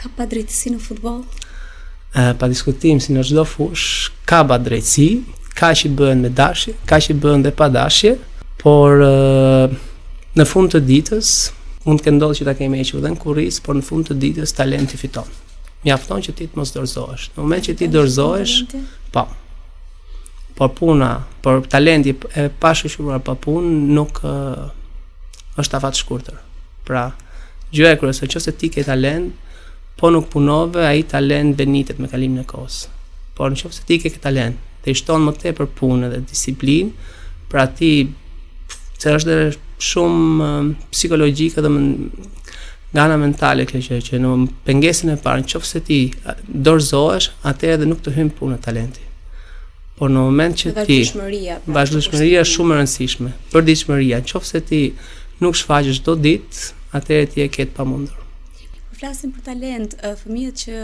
ka padrejtësi në futboll? Pa diskutim, si në çdo fush ka padrejtësi, ka që bëhen me dashje, ka që bëhen dhe pa dashje, por në fund të ditës mund të kenë ndodhur që ta kemi hequr dhe në kurriz, por në fund të ditës talenti fiton. Mjafton që ti të mos dorëzohesh. Në moment që ti dorëzohesh, po. Por puna, por talenti e pa shoqëruar pa punë nuk është afat shkurtër. Pra, gjëja e kryesore, nëse ti ke talent, po nuk punove, ai talent benitet me kalimin e kohës. Por nëse ti ke talent dhe i shton më tepër punë dhe disiplinë, pra ti se është dhe shumë psikologjike dhe nga ana mentale kjo që në pengesën e parë, nëse ti dorëzohesh, atëherë edhe nuk të hyn punë talenti. Por në moment që ti vazhdimëria është shumë e rëndësishme. Përditshmëria, nëse ti nuk shfaqesh çdo ditë, atëherë ti e ke të pamundur. Kur flasim për talent, fëmijët që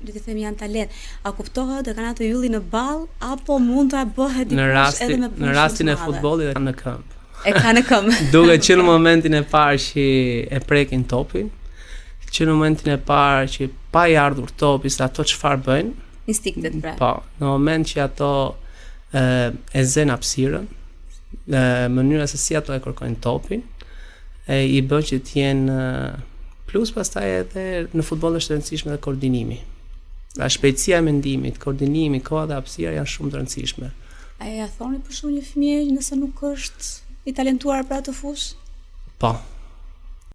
le të themi janë talent, a kuptohet dhe kanë atë ylli në ball apo mund ta bëhet dikush edhe me punë? Në rastin e futbollit kanë në këmbë. E ka në këmbë. Duket që në momentin e parë që e prekin topin, që në momentin e parë që pa i ardhur topi se ato çfarë bëjnë, instinktet pra. Po, në moment që ato e zën hapësirën, mënyra se si ato e kërkojnë topin, i bën që të jenë plus pastaj edhe në futboll është e rëndësishme dhe koordinimi. Pra shpejtësia e mendimit, koordinimi, koha dhe hapësira janë shumë të rëndësishme. A ja thoni për shkak një fëmijë nëse nuk është i talentuar për atë fushë? Po.